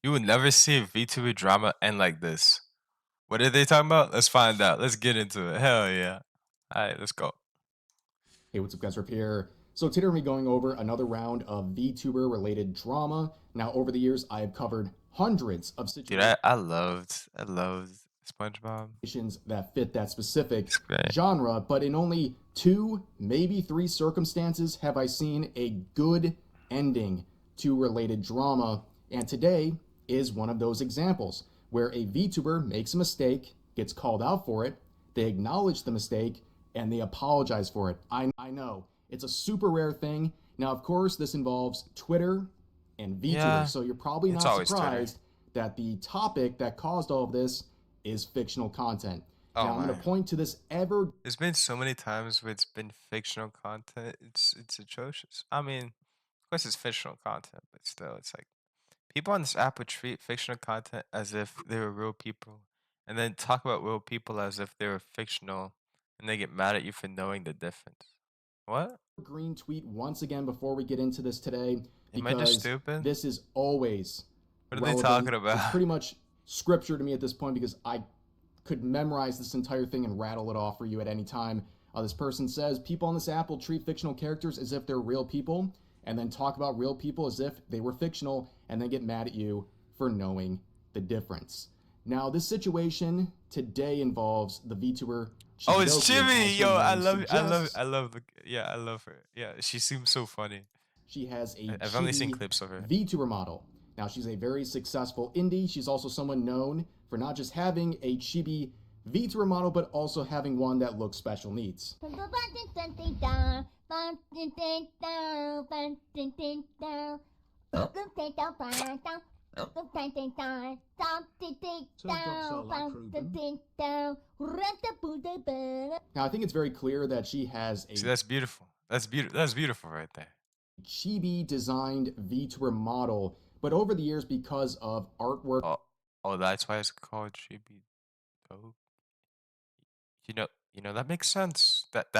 You would never see a VTuber drama end like this. What are they talking about? Let's find out. Let's get into it. Hell yeah. Alright, let's go. Hey, what's up, guys? Rip here. So today we're going to be going over another round of VTuber related drama. Now, over the years, I have covered hundreds of Dude, situations I loved SpongeBob. that fit that specific It's great. genre, but in only 2, maybe 3 circumstances have I seen a good ending to related drama. And today is one of those examples where a VTuber makes a mistake, gets called out for it, they acknowledge the mistake, and they apologize for it. I know it's a super rare thing. Now, of course, this involves Twitter and VTubers, Yeah, so you're probably it's not always Twitter. surprised that the topic that caused all of this is fictional content. Oh Now, I'm going my. to point to this ever There's been so many times where it's been fictional content. It's atrocious. I mean, of course it's fictional content, but still, it's like people on this app would treat fictional content as if they were real people, and then talk about real people as if they were fictional, and they get mad at you for knowing the difference. What? green tweet once again before we get into this today, Am I just because stupid? this is always What are they relevant. talking It's about? pretty much scripture to me at this point because I could memorize this entire thing and rattle it off for you at any time. This person says people on this app will treat fictional characters as if they're real people and then talk about real people as if they were fictional and then get mad at you for knowing the difference. Now, this situation today involves the VTuber Oh, it's Chibidoki, Jimmy! as her Yo, I name love, I love, suggests. I love the, yeah, I love her. Yeah, she seems so funny. She has a I've only seen chibi clips of her. VTuber model. Now, she's a very successful indie. She's also someone known for not just having a chibi VTuber model, but also having one that looks special needs. Now, I think it's very clear that she has a See, that's beautiful. That's beautiful. That's beautiful right there. chibi designed VTuber model, but over the years, because of artwork, Oh, oh, that's why it's called Chibidoki. You know, that makes sense. That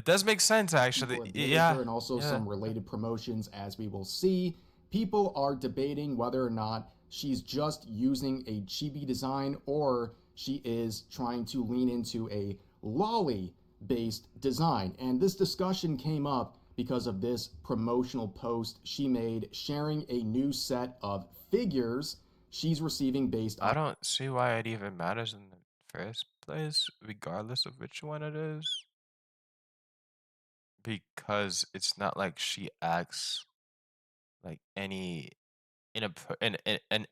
does make sense actually. people admitted Yeah, her and also yeah. some related promotions, as we will see. People are debating whether or not she's just using a chibi design or she is trying to lean into a lolly based design. And this discussion came up because of this promotional post she made sharing a new set of figures she's receiving based I on don't see why it even matters in the first place, regardless of which one it is. Because it's not like she acts like in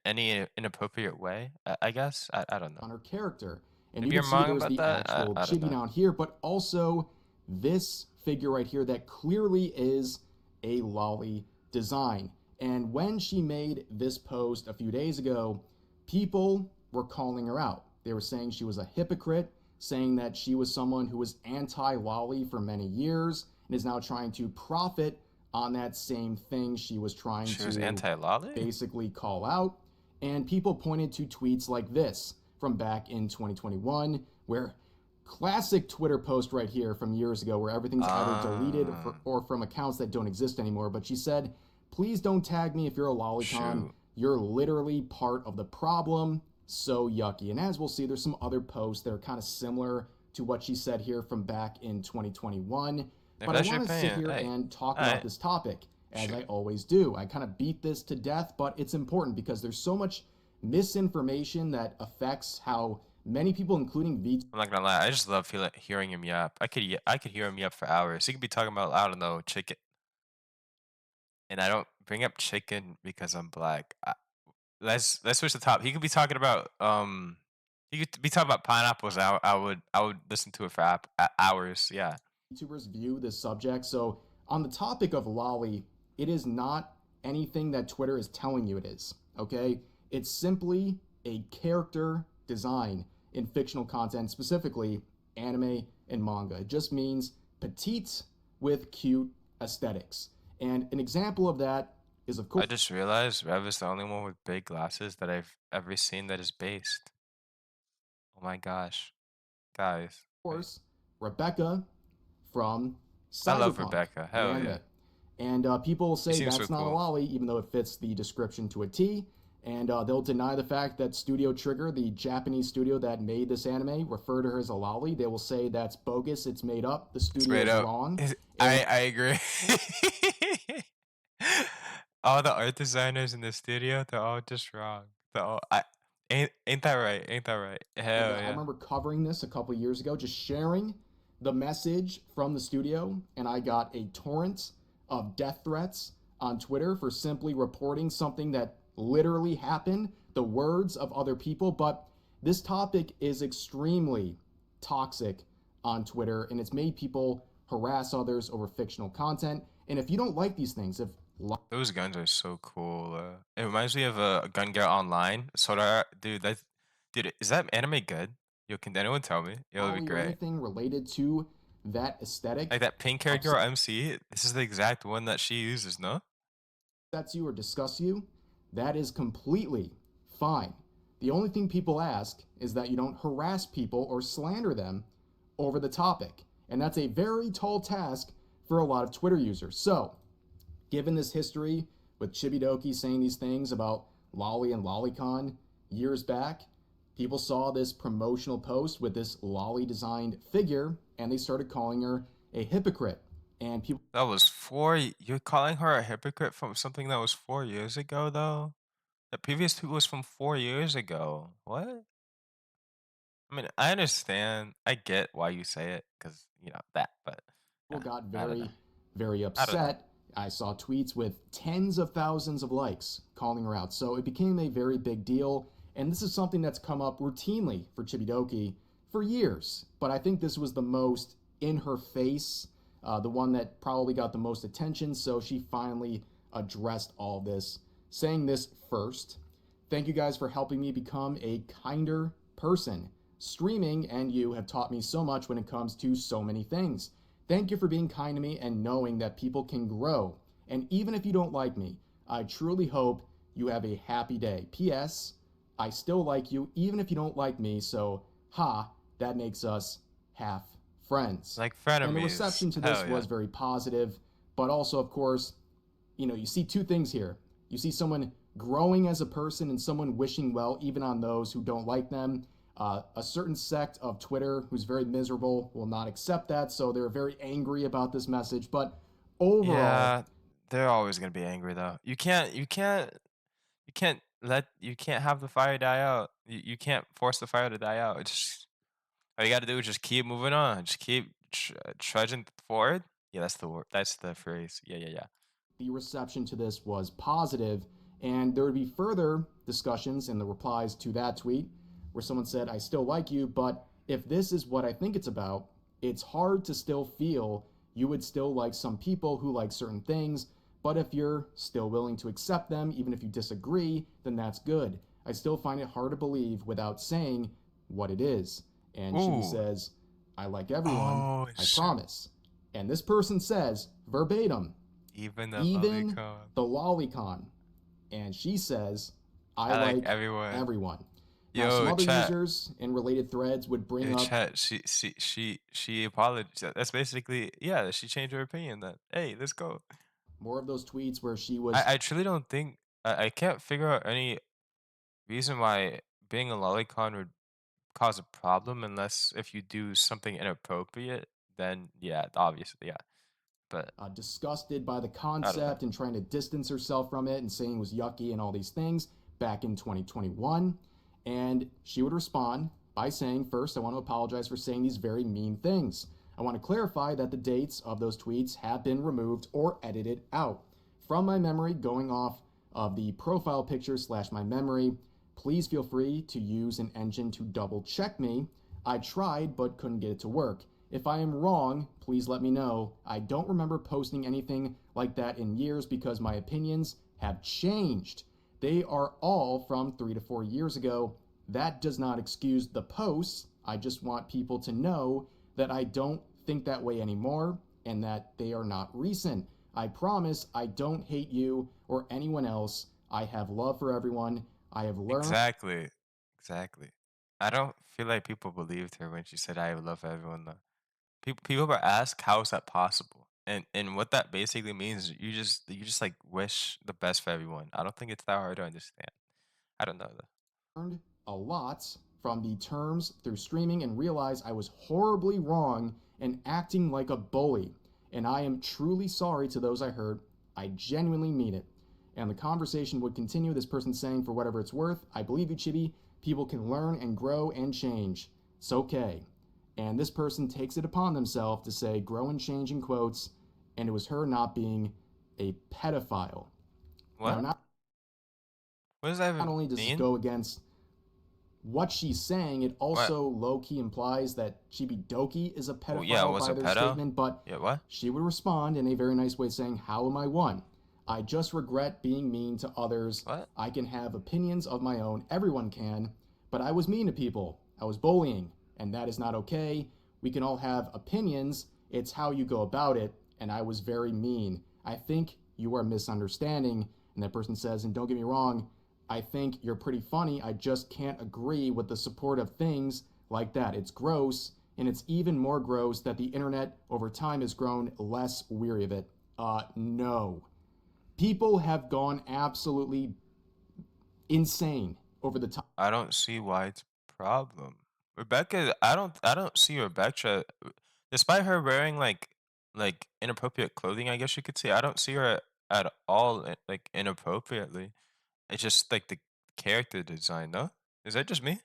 any inappropriate way. I guess I don't know. her character. And you Maybe can you're see wrong there's about the that. actual I don't chibi know. down here, but also this figure right here that clearly is a lolly design. And when she made this post a few days ago, people were calling her out. They were saying she was a hypocrite, saying that she was someone who was anti-lolly for many years and is now trying to profit on that same thing she was trying She was to anti-lolly. basically call out. And people pointed to tweets like this from back in 2021, where classic Twitter post right here from years ago, where everything's either deleted or from accounts that don't exist anymore. But she said, please don't tag me if you're a lolicon. Shoot. You're literally part of the problem. So yucky. And as we'll see, there's some other posts that are kind of similar to what she said here from back in 2021. If But I that's your want to sit opinion, here hey, and talk about alright. this topic, as I Shoot. always do. I kind of beat this to death, but it's important because there's so much misinformation that affects how many people, including I'm not gonna lie. I just love hearing him yap. I could hear him yap for hours. He could be talking about I don't know chicken, and I don't bring up chicken because I'm black. Let's switch the top. He could be talking about he could be talking about pineapples. I would listen to it for hours. Yeah. VTubers view this subject. So, on the topic of lolly, it is not anything that Twitter is telling you it is, okay? It's simply a character design in fictional content, specifically anime and manga. It just means petite with cute aesthetics. And an example of that is, of I course, just realized Rev is the only one with big glasses that I've ever seen that is based. Oh my gosh, guys. Wait. Rebecca from I love Cyberpunk, Rebecca. the Hell yeah. anime. And people will She say seems so that's not a cool. lolly, even though it fits the description to a T. and they'll deny the fact that Studio Trigger, the Japanese studio that made this anime, refer to her as a lolly. They will say that's bogus, it's made up, the It's studio made is up. wrong. And I agree. All the art designers in the studio, they're all just wrong. They're all ain't that right? Ain't that right? Hell I yeah. remember covering this a couple years ago, just sharing the message from the studio, and I got a torrent of death threats on Twitter for simply reporting something that literally happened, the words of other people. But this topic is extremely toxic on Twitter, and it's made people harass others over fictional content. And if you don't like these things, if Those guns are so cool. It reminds me of a Gun Get Online. Dude, dude, is that anime good? Yo, can anyone tell me? It'll be lolly or great. anything related to that aesthetic Like that pink character upset or MC, this is the exact one that she uses, no? you or disgusts you, that is completely fine. The only thing people ask is that you don't harass people or slander them over the topic. And that's a very tall task for a lot of Twitter users. So, given this history with Chibidoki saying these things about Lolly and Lolicon years back, people saw this promotional post with this Lolly designed figure and they started calling her a hypocrite. And people That was you're calling her a hypocrite from something that was 4 years ago, though? The previous tweet was from 4 years ago. What? I mean, I understand. I get why you say it, because you know that, but got I don't know. very I don't know. upset. I saw tweets with tens of thousands of likes calling her out. So it became a very big deal. And this is something that's come up routinely for Chibidoki for years. But I think this was the most in her face, the one that probably got the most attention. So she finally addressed all this, saying this first. Thank you guys for helping me become a kinder person. Streaming and you have taught me so much when it comes to so many things. Thank you for being kind to me and knowing that people can grow. And even if you don't like me, I truly hope you have a happy day. P.S. I still like you even if you don't like me, so that makes us half friends. Like And the frenemies. reception to this Hell yeah. was very positive, but also, of course, you see two things here. You see someone growing as a person and someone wishing well even on those who don't like them. A certain sect of Twitter who's very miserable will not accept that, so they're very angry about this message. But overall, Yeah, they're always gonna be angry though. You can't have the fire die out. You can't force the fire to die out. It's just all you gotta do is just keep moving on. Just keep trudging forward. Yeah, that's the word. That's the phrase. Yeah, yeah, yeah. the reception to this was positive, and there would be further discussions in the replies to that tweet where someone said, I still like you, but if this is what I think it's about, it's hard to still feel you would still like some people who like certain things, but if you're still willing to accept them, even if you disagree, then that's good. I still find it hard to believe without saying what it is. And Chibi Ooh. says, I like everyone, Oh I shoot. promise. And this person says, verbatim, Even the even lolicon. the lolicon. And she says, I I like like everyone. everyone. Now, some Yo, other chat. users in related threads would bring Yo, up chat. She apologized. That's basically, yeah. She changed her opinion. That, hey, let's go. more of those tweets where she was I truly don't think I can't figure out any reason why being a lolicon would cause a problem unless if you do something inappropriate. Then yeah, obviously yeah. But disgusted by the I don't know. concept and trying to distance herself from it and saying it was yucky and all these things back in 2021. And she would respond by saying, first, I want to apologize for saying these very mean things. I want to clarify that the dates of those tweets have been removed or edited out. From my memory, going off of the profile picture slash my memory, please feel free to use an engine to double check me. I tried but couldn't get it to work. If I am wrong, please let me know. I don't remember posting anything like that in years because my opinions have changed. They are all from 3 to 4 years ago. That does not excuse the posts. I just want people to know that I don't think that way anymore and that they are not recent. I promise I don't hate you or anyone else. I have love for everyone. I have learned Exactly. Exactly. I don't feel like people believed her when she said I love everyone though. People were asked how is that possible? And what that basically means is you just like wish the best for everyone. I don't think it's that hard to understand. I don't know though. Learned a lot from the terms through streaming and realized I was horribly wrong and acting like a bully. And I am truly sorry to those I hurt. I genuinely mean it. And the conversation would continue. This person saying, for whatever it's worth, I believe you, Chibi. People can learn and grow and change. It's okay. And this person takes it upon themselves to say, grow and change in quotes. And it was her not being a pedophile. Now, What? not What does that even only does this mean? go against what she's saying, it What? also low-key implies that Chibidoki is a Oh yeah, pedophile was by a their pedo? statement, but Yeah, what? she would respond in a very nice way saying, how am I one? I just regret being mean to others. What? I can have opinions of my own. Everyone can. But I was mean to people. I was bullying. And that is not okay. We can all have opinions. It's how you go about it. And I was very mean. I think you are misunderstanding. And that person says, and don't get me wrong, I think you're pretty funny. I just can't agree with the support of things like that. It's gross. And it's even more gross that the internet over time has grown less weary of it. No. People have gone absolutely insane over the time. I don't see why it's a problem. Rebecca, I don't see Rebecca, despite her wearing like inappropriate clothing, I guess you could say. I don't see her at all like inappropriately. It's just like the character design, no? Is that just me?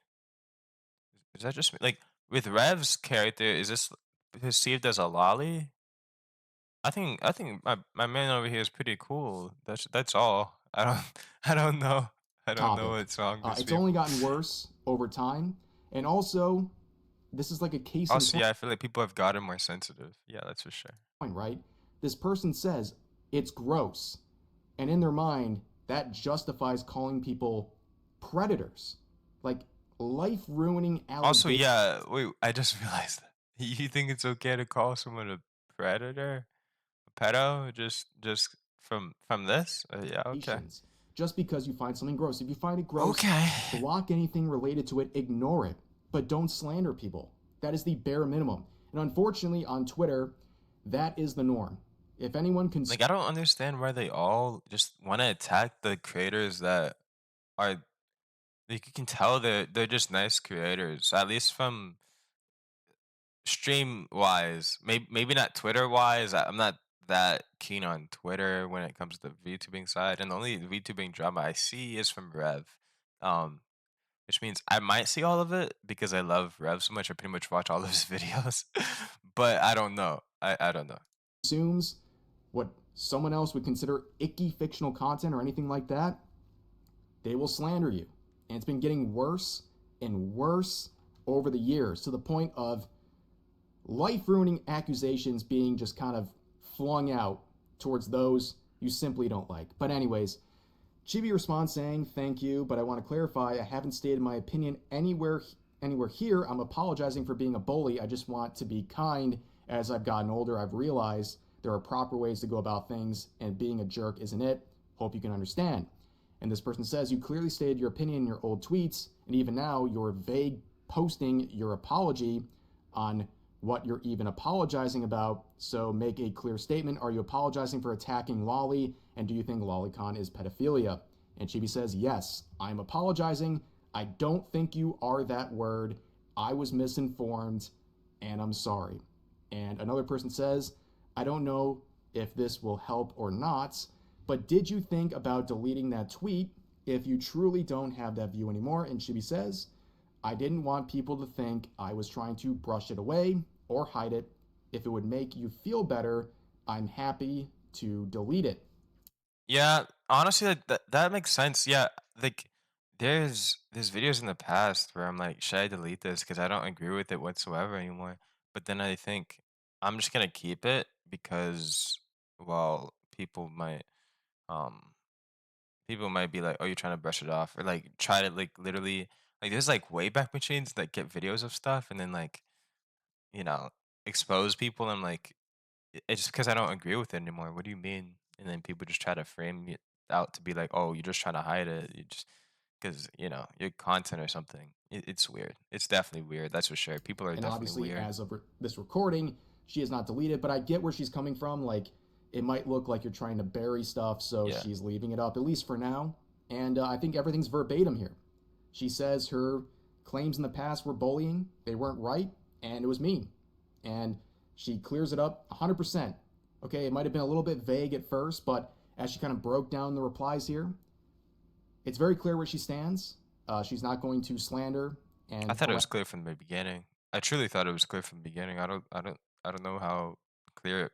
Is that just me? Like with Rev's character, is this perceived as a lolly? I think my man over here is pretty cool. That's all. I don't I don't know. I don't know Topic. what's wrong with It's only people. gotten worse over time. And also, this is like a case in Also, point, yeah, I feel like people have gotten more sensitive. Yeah, that's for sure. right? This person says it's gross. And in their mind, that justifies calling people predators. Like life ruining Also, allegations. yeah, wait, I just realized that. You think it's okay to call someone a predator? A pedo? Just from this? Yeah, okay. Just because you find something gross. If you find it gross, Okay. block anything related to it, ignore it, but don't slander people. That is the bare minimum. And unfortunately, on Twitter, that is the norm. If anyone can, Like I don't understand why they all just want to attack the creators that are like you can tell they're just nice creators. At least from stream wise, maybe not Twitter wise. I'm not that keen on Twitter when it comes to the VTubing side, and the only VTubing drama I see is from Rev, um, which means I might see all of it because I love Rev so much. I pretty much watch all of his videos, but I don't know. I don't know. consumes what someone else would consider icky fictional content or anything like that, they will slander you. And it's been getting worse and worse over the years to the point of life ruining accusations being just kind of flung out towards those you simply don't like. But, anyways, Chibi responds saying, thank you, but I want to clarify, I haven't stated my opinion anywhere here. I'm apologizing for being a bully. I just want to be kind. As I've gotten older, I've realized there are proper ways to go about things, and being a jerk isn't it. Hope you can understand. And this person says, you clearly stated your opinion in your old tweets, and even now you're vague posting your apology on what you're even apologizing about. So make a clear statement. Are you apologizing for attacking Lolly? And do you think lolicon is pedophilia? And Chibi says, yes, I'm apologizing. I don't think you are that word. I was misinformed, and I'm sorry. And another person says, I don't know if this will help or not, but did you think about deleting that tweet if you truly don't have that view anymore? And Chibi says, I didn't want people to think I was trying to brush it away or hide it. If it would make you feel better, I'm happy to delete it. Yeah, honestly, that makes sense. Yeah, like there's videos in the past where I'm like, should I delete this because I don't agree with it whatsoever anymore. But then I think I'm just gonna keep it because well, um people might be like, oh, you're trying to brush it off or like try to like literally like there's like wayback machines that get videos of stuff and then like you know expose people and like it's just because I don't agree with it anymore. What do you mean? And then people just try to frame it out to be like, "Oh, you're just trying to hide it. You just because your content or something." It's weird. It's definitely weird. That's for sure. People are And definitely obviously, weird. as of this recording, she is not deleted, but I get where she's coming from. Like, it might look like you're trying to bury stuff, so Yeah. she's leaving it up, at least for now. and I think everything's verbatim here. She says her claims in the past were bullying, they weren't right, and it was mean. And she clears it up 100%. Okay, it might have been a little bit vague at first, but as she kind of broke down the replies here, it's very clear where she stands. She's not going to slander I and thought it harass was clear from the beginning. I truly thought it was clear from the beginning. I don't know how clear,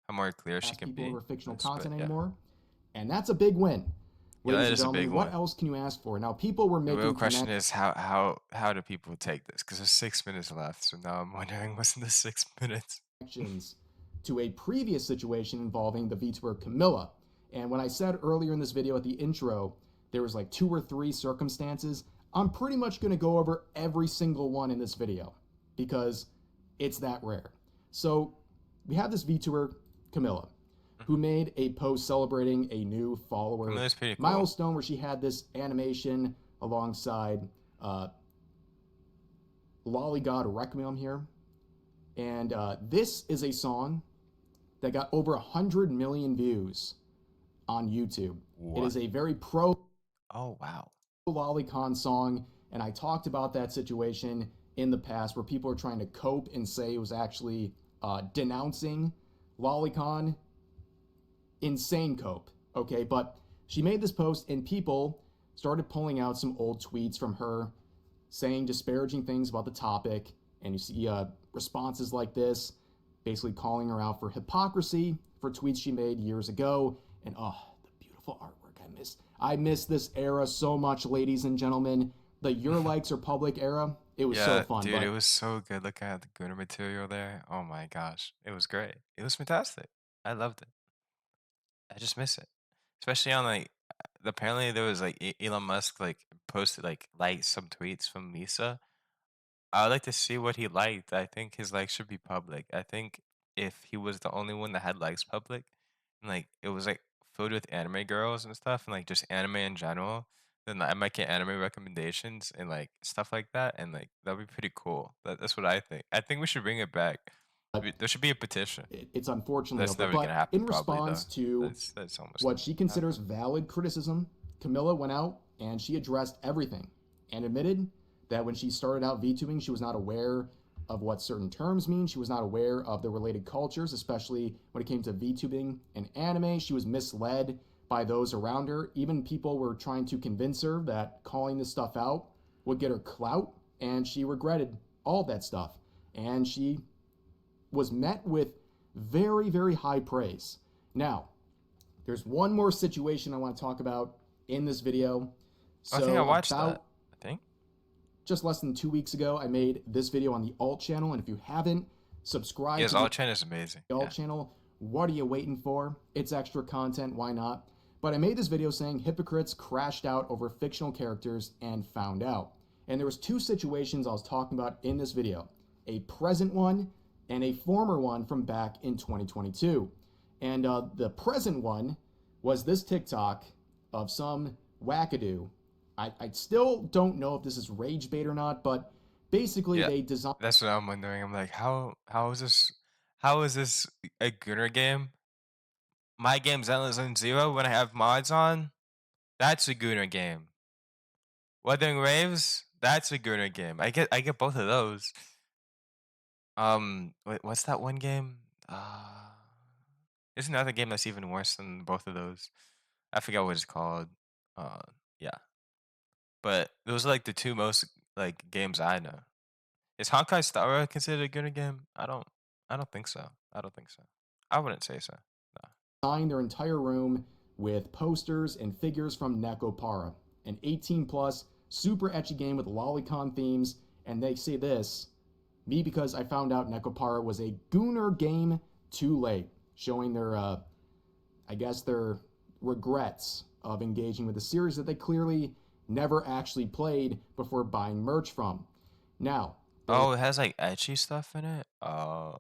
how more clear she can people be. over fictional But content yeah, anymore. And that's a big win. yeah, Ladies that and is a big gentlemen, what one. else can you ask for? Now, people were The real making question is how do people take this? Because there's 6 minutes left, so now I'm wondering what's in the 6 minutes. connections to a previous situation involving the VTuber Camilla. And when I said earlier in this video at the intro, there was like 2 or 3 circumstances, I'm pretty much going to go over every single one in this video because it's that rare. So we have this VTuber Camilla who made a post celebrating a new follower Camilla's pretty cool. milestone where she had this animation alongside Lolly God Requiem here. And this is a song that got over 100 million views on YouTube. What? It is a very pro Oh wow. Lolicon song, and I talked about that situation in the past where people are trying to cope and say it was actually denouncing Lolicon. Insane cope, okay? But she made this post and people started pulling out some old tweets from her saying disparaging things about the topic, and you see responses like this basically calling her out for hypocrisy for tweets she made years ago. And oh, the beautiful artwork. I miss this era so much, ladies and gentlemen. The Your Likes Are Public era, it was so fun. Dude, it was so good looking at the glitter material there. Oh my gosh, it was great. It was fantastic. I loved it. I just miss it, especially on like apparently there was like Elon Musk like posted like some tweets from Lisa. I would like to see what he liked. I think his likes should be public. I think if he was the only one that had likes public, and like it was like filled with anime girls and stuff, and like just anime in general, then I might get anime recommendations and like stuff like that, and like that'd be pretty cool. That's what I think. I think we should bring it back. There should be a petition. It's unfortunately That's over. never But gonna happen, in probably response though. to That's almost what she considers happen. valid criticism, Camilla went out and she addressed everything and admitted that when she started out VTubing, she was not aware of what certain terms mean. She was not aware of the related cultures, especially when it came to VTubing and anime. She was misled by those around her. Even people were trying to convince her that calling this stuff out would get her clout, and she regretted all that stuff. And she was met with very, very high praise. Now, there's one more situation I want to talk about in this video. So I think I watched that. I think just less than 2 weeks ago, I made this video on the alt channel, and if you haven't subscribed his to alt channel is amazing. the alt channel, what are you waiting for? It's extra content, why not? But I made this video saying hypocrites crashed out over fictional characters and found out. And there was 2 situations I was talking about in this video, a present one and a former one from back in 2022. And the present one was this TikTok of some wackadoo. I still don't know if this is rage bait or not, but basically they designed. That's what I'm wondering. I'm like, how is this a gooner game? My game's Endless and Zero when I have mods on. That's a gooner game. Weathering Waves, that's a gooner game. I get both of those. What's that one game? There's another game that's even worse than both of those. I forget what it's called. Yeah. But those are like the 2 most like games I know. Is Honkai Star considered a gooner game? I don't think so. I don't think so. I wouldn't say so. No. Designed their entire room with posters and figures from Nekopara, an 18+ super ecchi game with lolicon themes, and they say this, me because I found out Nekopara was a gooner game too late, showing their, I guess their regrets of engaging with a series that they clearly never actually played before buying merch from. Now, oh, it has like ecchi stuff in it. Oh,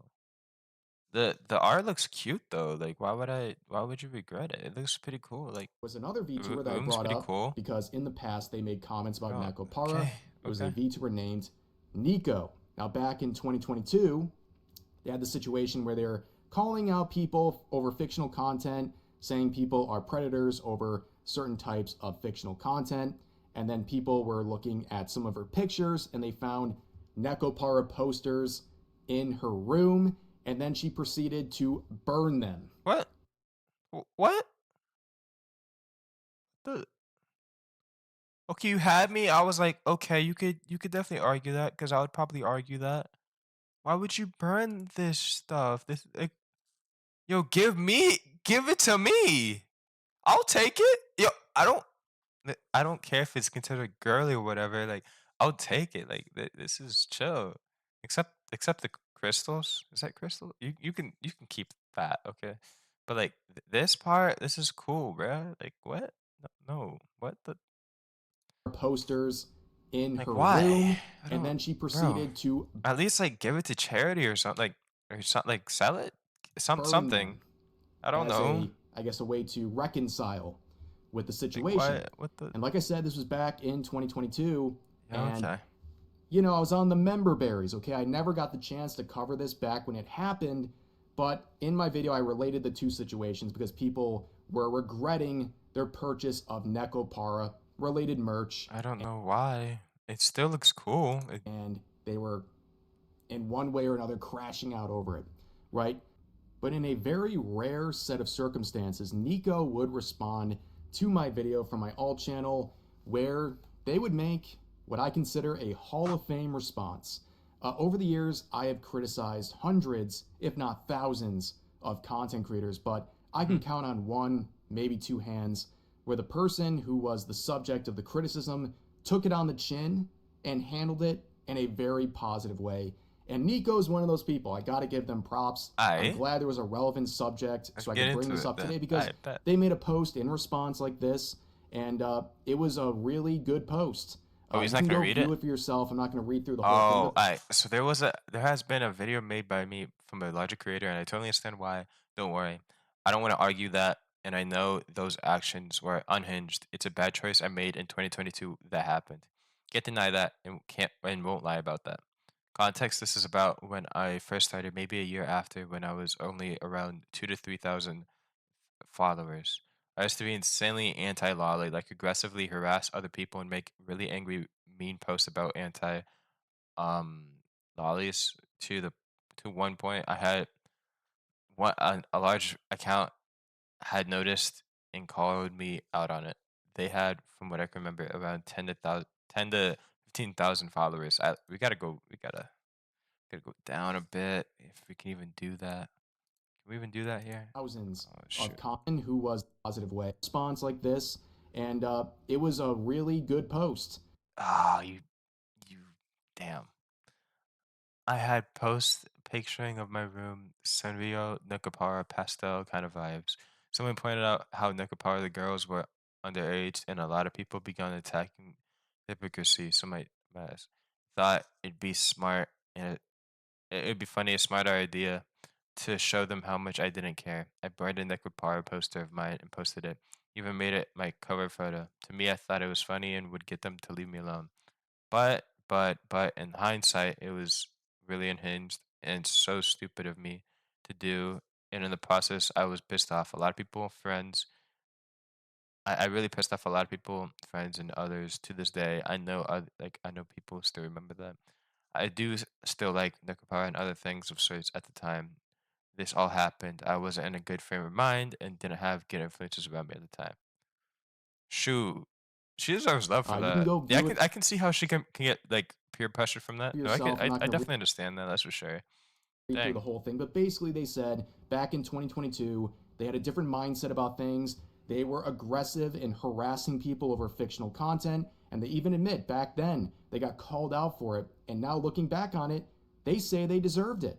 the art looks cute though. Like, why would you regret it? It looks pretty cool. Like, was another the VTuber that I room's brought pretty up cool. because in the past they made comments about Oh, Nekopara. okay, It was a okay. VTuber named Nico. Now back in 2022, they had the situation where they're calling out people over fictional content, saying people are predators over certain types of fictional content. And then people were looking at some of her pictures and they found Nekopara posters in her room. And then she proceeded to burn them. What? What? The Okay, you had me. I was like, okay, you could definitely argue that because I would probably argue that. Why would you burn this stuff? This like, yo, give it to me. I'll take it. Yo, I don't care if it's considered girly or whatever. Like, I'll take it. Like, this is chill. Except the crystals. Is that crystal? You can keep that, okay? But like this part, this is cool, bruh. Like, what? No, what the? Posters in Like, her why? room. I And don't, then she bro. proceeded to At least like give it to charity or something, or something, like sell it, burn something. them I don't as know. I guess, a way to reconcile with the Like, situation. what the? And like I said, this was back in 2022. Yeah, And okay. I was on the member berries, okay? I never got the chance to cover this back when it happened, but in my video, I related the two situations because people were regretting their purchase of Nekopara related merch, I don't know why. It still looks cool. and they were, in one way or another, crashing out over it, right? But in a very rare set of circumstances, Nico would respond to my video from my alt channel where they would make what I consider a Hall of Fame response. Over the years, I have criticized hundreds, if not thousands, of content creators, but I can count on one, maybe two hands, where the person who was the subject of the criticism took it on the chin and handled it in a very positive way. And Nico's one of those people. I got to give them props. I'm I glad there was a relevant subject let's so I get could bring into this it up then. today because I bet. they made a post in response like this, and it was a really good post. Oh, he's You not can gonna go read it. view it for yourself. I'm not going to read through the whole thing, Oh, but I so there has been a video made by me from a logic creator, and I totally understand why. Don't worry. I don't want to argue that, and I know those actions were unhinged. It's a bad choice I made in 2022 that happened. Can't deny that, and can't and won't lie about that. Context: this is about when I first started, maybe a year after, when I was only around 2 to 3,000 followers. I used to be insanely anti-lolly, like aggressively harass other people and make really angry, mean posts about um lollies to one point. I had one a large account had noticed and called me out on it. They had, from what I can remember, around 10 to 15,000 followers. We gotta go down a bit if we can even do that. Can we even do that here? thousands Oh of shoot. content who was positive way response like this, and it was a really good post. Ah, you damn. I had posts picturing of my room, Senrio, Nekopara, pastel kind of vibes. Someone pointed out how Nekopara the girls were underage, and a lot of people began attacking hypocrisy. So my ass thought it'd be smart and it'd be funny, a smarter idea to show them how much I didn't care. I burned a Nekopara poster of mine and posted it. Even made it my cover photo. To me, I thought it was funny and would get them to leave me alone. But in hindsight, it was really unhinged and so stupid of me to do. And in the process, I was pissed off. A lot of people, friends, I really pissed off a lot of people, friends, and others to this day. I know people still remember that. I do still like Nekopara and other things of sorts at the time. This all happened. I wasn't in a good frame of mind and didn't have good influences around me at the time. Shoot. She deserves love for You can that. go Yeah, view it I can see how she can get like peer pressure from that. for No, yourself. I'm not I going to definitely understand that. That's for sure. read through the Dang. whole thing, but basically they said back in 2022, they had a different mindset about things. They were aggressive in harassing people over fictional content, and they even admit back then they got called out for it. And now looking back on it, they say they deserved it.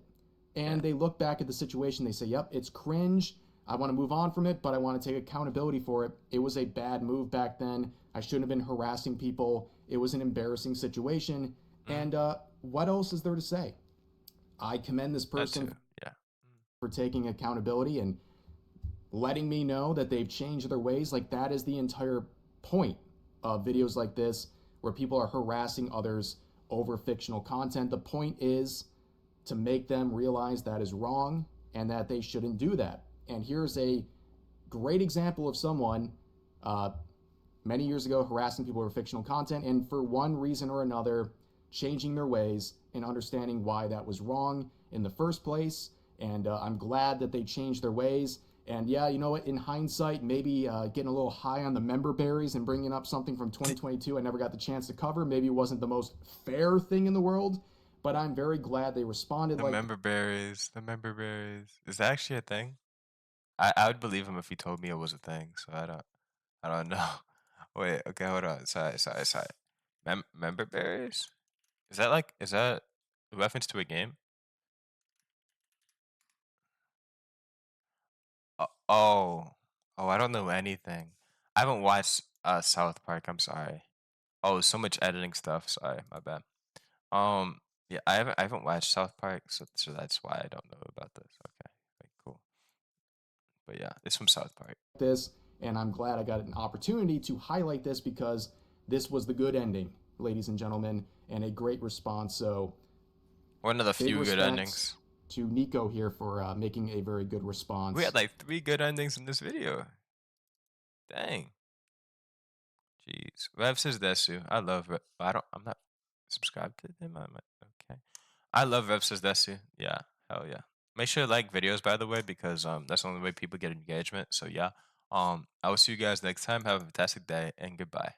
Yeah. And they look back at the situation, they say, yep, it's cringe. I want to move on from it, but I want to take accountability for it. It was a bad move back then. I shouldn't have been harassing people. It was an embarrassing situation. Mm, And what else is there to say? I commend this that too. person Yeah. for taking accountability and letting me know that they've changed their ways. Like, that is the entire point of videos like this, where people are harassing others over fictional content. The point is to make them realize that is wrong and that they shouldn't do that. And here's a great example of someone uh, many years ago harassing people over fictional content, and for one reason or another, changing their ways and understanding why that was wrong in the first place. And I'm glad that they changed their ways. And yeah, you know what? In hindsight, maybe getting a little high on the member berries and bringing up something from 2022 I never got the chance to cover, maybe it wasn't the most fair thing in the world. But I'm very glad they responded The like member berries, the member berries. Is that actually a thing? I would believe him if he told me it was a thing. So I don't know. Wait, okay, hold on. Sorry. Member berries? Is that a reference to a game? Oh, oh, I don't know anything. I haven't watched South Park. I'm sorry. Oh, so much editing stuff. Sorry, my bad. Um, yeah, I haven't watched South Park, so that's why I don't know about this. Okay, like, cool. But yeah, it's from South Park. this. And I'm glad I got an opportunity to highlight this because this was the good ending, ladies and gentlemen, and a great response. So One of the big few good respect endings. to Nico here for making a very good We had response. like 3 good endings in this video. Dang. Jeez. RevsaysDesu. I love I'm not subscribed to him. Okay. I love RevsaysDesu. Yeah. Hell yeah. Make sure to like videos by the way, because that's the only way people get engagement. So yeah. I will see you guys next time. Have a fantastic day and goodbye.